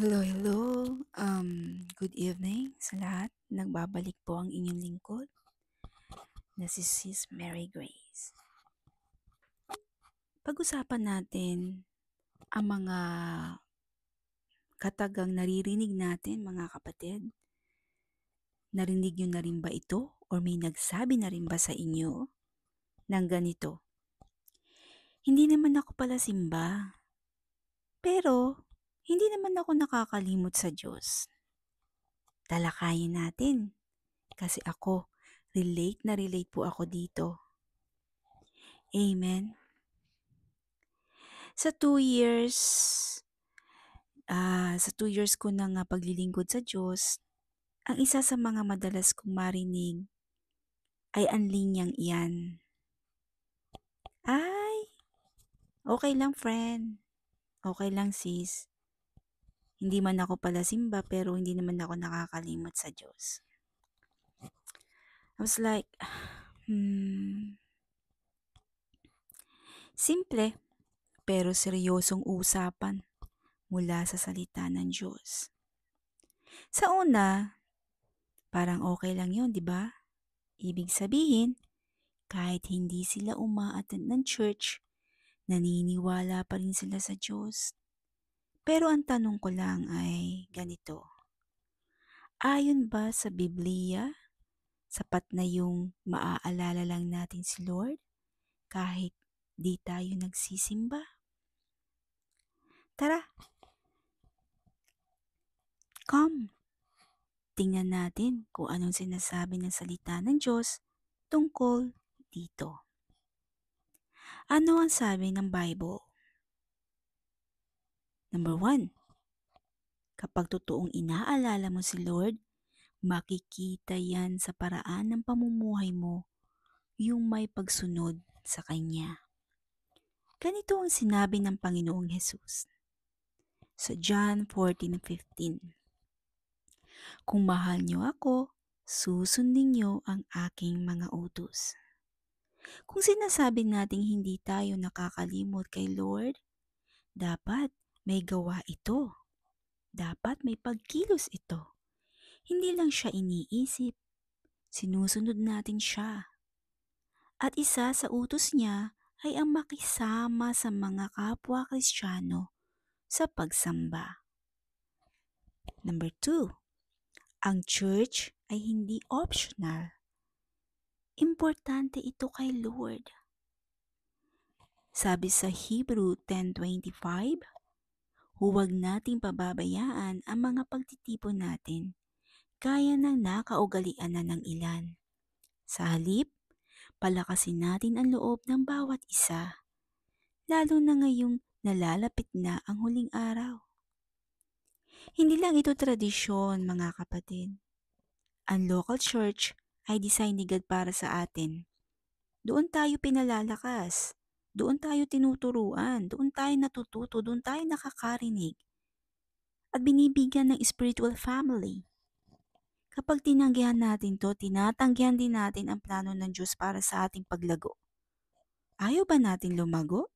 Hello, hello. Good evening sa lahat. Nagbabalik po ang inyong lingkod na si Sis Mary Grace. Pag-usapan natin ang mga katagang naririnig natin, mga kapatid. Narinig nyo na rin ba ito? Or may nagsabi na rin ba sa inyo ng ganito? Hindi naman ako pala simba, pero hindi naman ako nakakalimot sa Diyos. Talakayin natin kasi relate na relate po ako dito. Amen. Sa 2 years, sa 2 years ko ng paglilingkod sa Diyos, ang isa sa mga madalas kong marinig ay ang linyang iyan. Ay, okay lang friend. Okay lang sis. Hindi man ako pala simba pero hindi naman ako nakakalimot sa Diyos. I was like, simple pero seryosong usapan mula sa salita ng Diyos. Sa una, parang okay lang yun, di ba? Ibig sabihin, kahit hindi sila umaattend ng church, naniniwala pa rin sila sa Diyos. Pero ang tanong ko lang ay ganito. Ayon ba sa Biblia, sapat na yung maaalala lang natin si Lord kahit di tayo nagsisimba? Tara, come! Tingnan natin kung anong sinasabi ng salita ng Diyos tungkol dito. Ano ang sabi ng Bible? Number 1, kapag totoong inaalala mo si Lord, makikita yan sa paraan ng pamumuhay mo, yung may pagsunod sa Kanya. Ganito ang sinabi ng Panginoong Hesus sa John 14:15. Kung mahal niyo ako, susundin niyo ang aking mga utos. Kung sinasabi nating hindi tayo nakakalimot kay Lord, dapat may gawa ito. Dapat may pagkilos ito. Hindi lang siya iniisip, sinusunod natin siya. At isa sa utos niya ay ang makisama sa mga kapwa Kristiyano sa pagsamba. Number 2, ang church ay hindi optional. Importante ito kay Lord. Sabi sa Hebrew 10:25, huwag nating pababayaan ang mga pagtitipon natin, gaya ng nakaugalian na ng ilan. Sa halip, palakasin natin ang loob ng bawat isa, lalo na ngayong nalalapit na ang huling araw. Hindi lang ito tradisyon, mga kapatid. Ang local church ay design ni God para sa atin. Doon tayo pinalalakas, doon tayo tinuturuan, doon tayo natututo, doon tayo nakakarinig, at binibigyan ng spiritual family. Kapag tinanggihan natin to, tinatanggihan din natin ang plano ng Diyos para sa ating paglago. Ayaw ba natin lumago?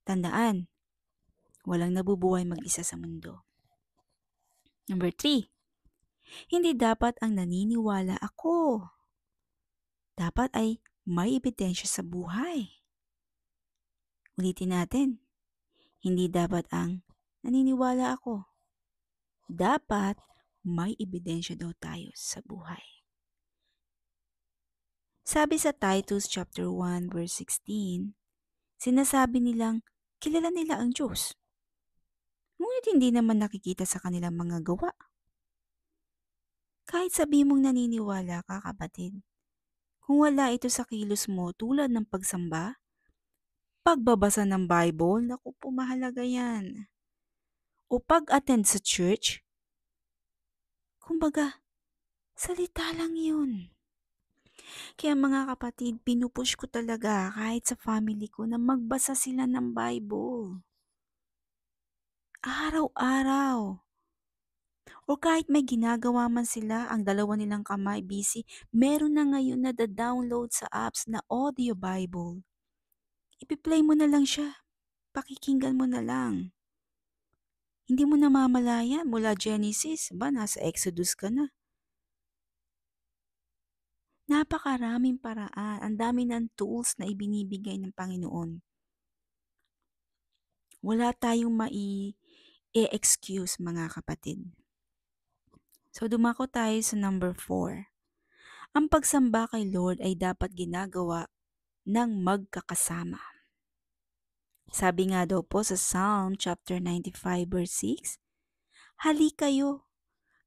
Tandaan, walang nabubuhay mag-isa sa mundo. Number 3, hindi dapat ang naniniwala ako. Dapat ay may ebidensya sa buhay. Ulitin natin, hindi dapat ang naniniwala ako. Dapat may ebidensya daw tayo sa buhay. Sabi sa Titus chapter 1 verse 16, sinasabi nilang kilala nila ang Diyos. Ngunit hindi naman nakikita sa kanilang mga gawa. Kahit sabi mong naniniwala ka, kapatid, kung wala ito sa kilos mo tulad ng pagsamba, pagbabasa ng Bible, naku po mahalaga yan. O pag-attend sa church, kumbaga, salita lang yun. Kaya mga kapatid, pinupush ko talaga kahit sa family ko na magbasa sila ng Bible. Araw-araw. O kahit may ginagawa man sila, ang dalawa nilang kamay busy, meron na ngayon na download sa apps na audio Bible. Ipi-play mo na lang siya. Pakikinggan mo na lang. Hindi mo namamalayan mula Genesis, ba nasa Exodus ka na. Napakaraming paraan, ang dami ng tools na ibinibigay ng Panginoon. Wala tayong mai-excuse mga kapatid. So dumako tayo sa number 4. Ang pagsamba kay Lord ay dapat ginagawa ng magkakasama. Sabi nga daw po sa Psalm chapter 95 verse 6, "Hali kayo,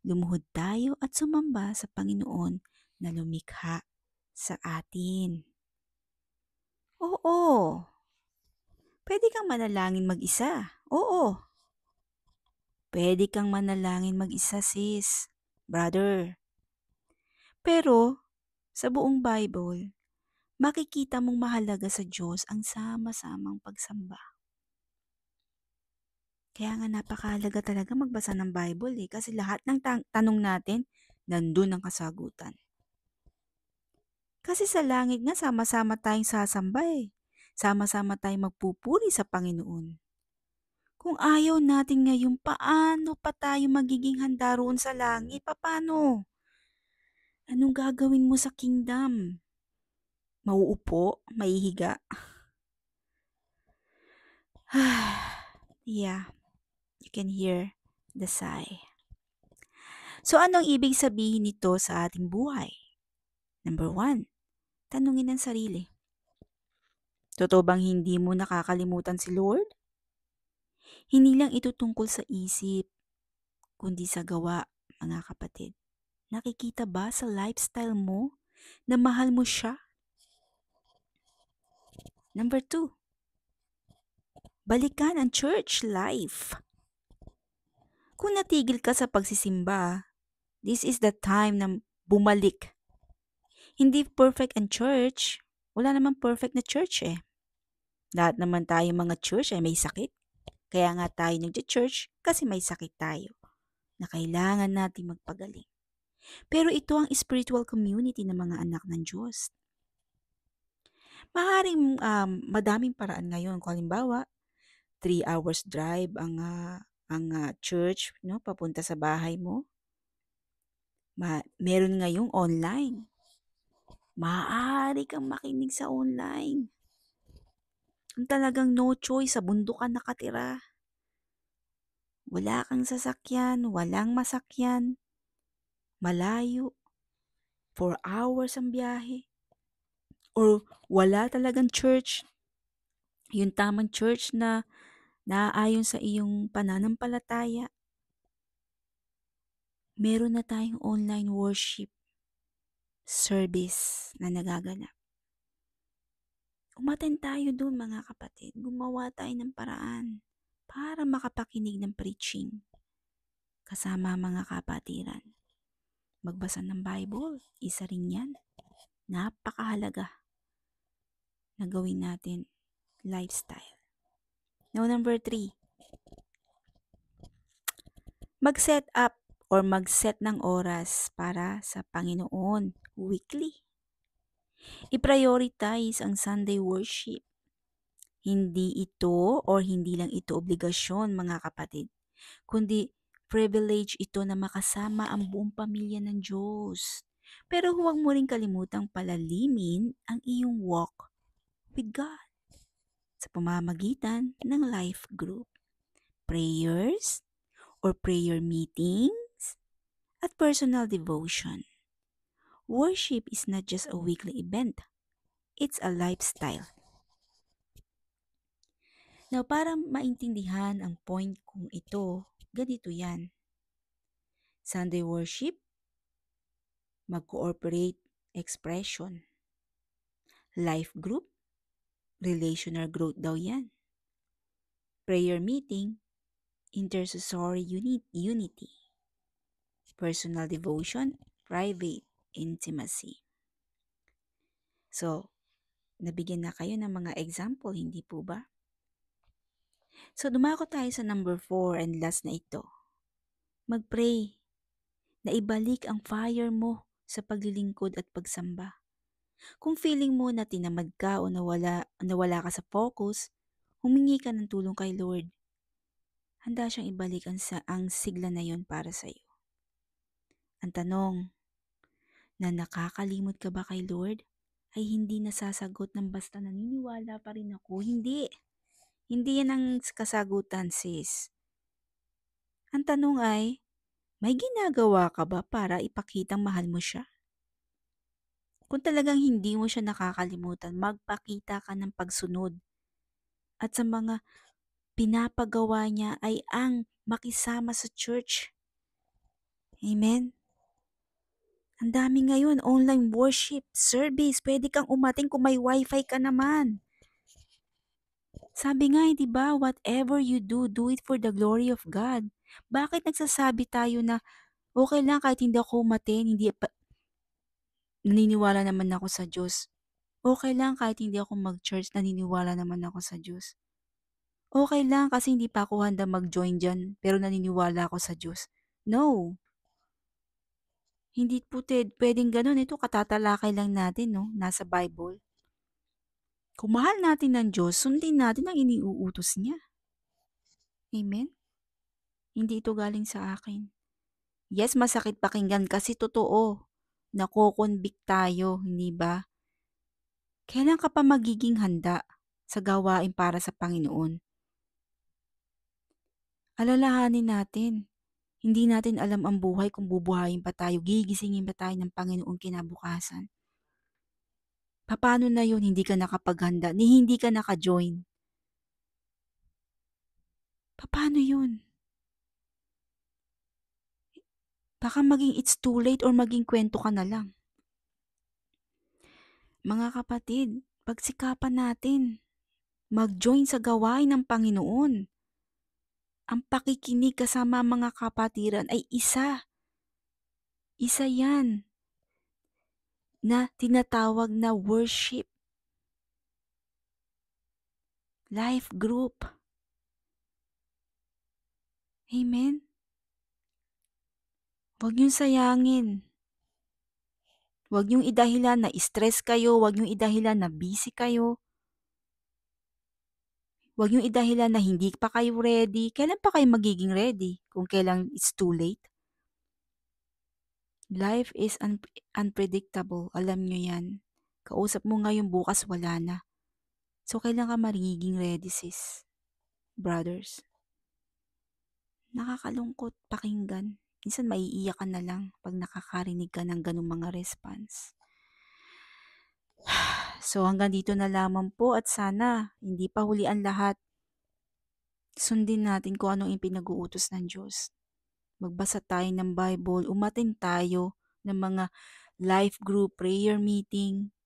lumuhod tayo at sumamba sa Panginoon na lumikha sa atin." Oo, pwede kang manalangin mag-isa. Oo, pwede kang manalangin mag-isa sis, brother. Pero sa buong Bible, makikita mong mahalaga sa Diyos ang sama-samang pagsamba. Kaya nga napakahalaga talaga magbasa ng Bible kasi lahat ng tanong natin, nandun ang kasagutan. Kasi sa langit nga sama-sama tayong sasamba Sama-sama tayong magpupuri sa Panginoon. Kung ayaw natin ngayon, paano pa tayo magiging handa roon sa langit? Paano? Anong gagawin mo sa kingdom? Mauupo? Maihiga? Yeah, you can hear the sigh. So anong ibig sabihin nito sa ating buhay? Number 1, tanungin ang sarili. Totoo bang hindi mo nakakalimutan si Lord? Hindi lang ito tungkol sa isip, kundi sa gawa, mga kapatid. Nakikita ba sa lifestyle mo na mahal mo siya? Number 2, balikan ang church life. Kung natigil ka sa pagsisimba, this is the time na bumalik. Hindi perfect ang church. Wala namang perfect na church Lahat naman tayo mga church ay may sakit. Kaya nga tayo nag-church kasi may sakit tayo na kailangan natin magpagaling. Pero ito ang spiritual community ng mga anak ng Diyos. Maaaring madaming paraan ngayon. Kung halimbawa, 3 hours drive ang church papunta sa bahay mo. Meron ngayong online. Maaari kang makinig sa online. Ang talagang no choice, sa bundok ka nakatira. Wala kang sasakyan, walang masakyan. Malayo. 4 hours ang biyahe. Or wala talagang church. Yung tamang church na naaayon sa iyong pananampalataya. Meron na tayong online worship service na nagaganap. Umattend tayo doon mga kapatid. Gumawa tayo ng paraan para makapakinig ng preaching kasama mga kapatiran. Magbasa ng Bible, isa rin yan. Napakahalaga na gawin natin lifestyle. Now, number 3, mag-set up or mag-set ng oras para sa Panginoon weekly. I-prioritize ang Sunday worship. Hindi lang ito obligasyon mga kapatid, kundi privilege ito na makasama ang buong pamilya ng Diyos. Pero huwag mo rin kalimutang palalimin ang iyong walk with God sa pamamagitan ng life group, prayers or prayer meetings, at personal devotion. Worship is not just a weekly event, it's a lifestyle. Now, para maintindihan ang point kong ito, ganito yan. Sunday worship, mag-cooperate expression. Life group, relational growth daw yan. Prayer meeting, intercessory unity. Personal devotion, private intimacy. So, nabigyan na kayo ng mga example, hindi po ba? So, dumako tayo sa number 4 and last na ito. Mag-pray na ibalik ang fire mo sa paglilingkod at pagsamba. Kung feeling mo na tinamad ka o nawala ka sa focus, humingi ka ng tulong kay Lord. handa siyang ibalik ang sigla na yon para sa'yo. Ang tanong, na nakakalimot ka ba kay Lord? Ay hindi nasasagot ng basta naniniwala pa rin ako. Hindi. Hindi yan ang kasagutan, sis. Ang tanong ay, may ginagawa ka ba para ipakitang mahal mo siya? Kung talagang hindi mo siya nakakalimutan, magpakita ka ng pagsunod. At sa mga pinapagawa niya ay ang makisama sa church. Amen? Ang dami ngayon, online worship, service, pwede kang umating kung may wifi ka naman. Sabi nga, di ba, whatever you do, do it for the glory of God. Bakit nagsasabi tayo na okay lang kahit hindi ako umatin, naniniwala naman ako sa Diyos. Okay lang kahit hindi ako mag-church, naniniwala naman ako sa Diyos. Okay lang kasi hindi pa ako handa mag-join dyan, pero naniniwala ako sa Diyos. No. Hindi po pwedeng ganun. Ito katatalakay lang natin, no? Nasa Bible. Kung mahal natin ng Diyos, sundin natin ang iniuutos niya. Amen? Hindi ito galing sa akin. Yes, masakit pakinggan kasi totoo. Nako-convict tayo, hindi ba? Kailan ka pa magiging handa sa gawain para sa Panginoon? Alalahanin natin. Hindi natin alam ang buhay kung bubuhayin pa tayo, gigisingin pa tayo ng Panginoon kinabukasan. Paano na yun, hindi ka nakapaghanda, ni hindi ka naka-join? Paano yun? Baka maging it's too late or maging kwento ka na lang. Mga kapatid, pagsikapan natin. Mag-join sa gawain ng Panginoon. Ang pakikinig kasama mga kapatiran ay isa. Isa yan na tinatawag na worship. Life group. Amen? Huwag niyong sayangin. Huwag niyong idahilan na stress kayo. Huwag niyong idahilan na busy kayo. Huwag niyong idahilan na hindi pa kayo ready. Kailan pa kayo magiging ready? Kung kailan it's too late? Life is unpredictable. Alam niyo yan. Kausap mo ngayon, bukas wala na. So, kailan ka magiging ready, sis? Brothers. Nakakalungkot pakinggan. Minsan maiiyak ka na lang pag nakakarinig ka ng ganung mga response. So hanggang dito na lamang po at sana hindi pa huli ang lahat. Sundin natin kung anong ipinag-uutos ng Diyos. Magbasa tayo ng Bible, umatin tayo ng mga life group, prayer meeting.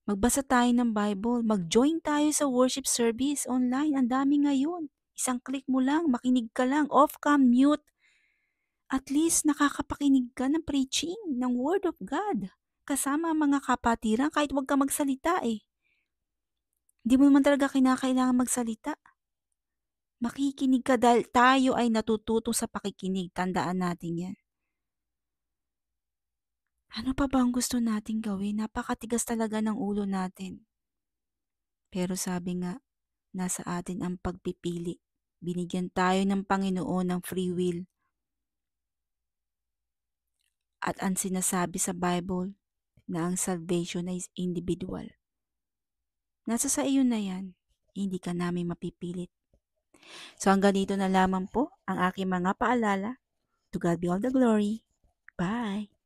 Magbasa tayo ng Bible, mag-join tayo sa worship service online. Ang dami ngayon. Isang click mo lang, makinig ka lang, off cam, mute. At least nakakapakinig ka ng preaching, ng Word of God. Kasama ang mga kapatiran kahit huwag ka magsalita eh. Hindi mo naman talaga kinakailangan magsalita. Makikinig ka dahil tayo ay natututo sa pakikinig. Tandaan natin yan. Ano pa ba ang gusto nating gawin? Napakatigas talaga ng ulo natin. Pero sabi nga, nasa atin ang pagpipili. Binigyan tayo ng Panginoon ng free will. At ang sinasabi sa Bible na ang salvation ay individual. Nasa sa iyo na yan. Hindi ka namin mapipilit. So hanggang dito na lamang po ang aking mga paalala. To God be all the glory. Bye!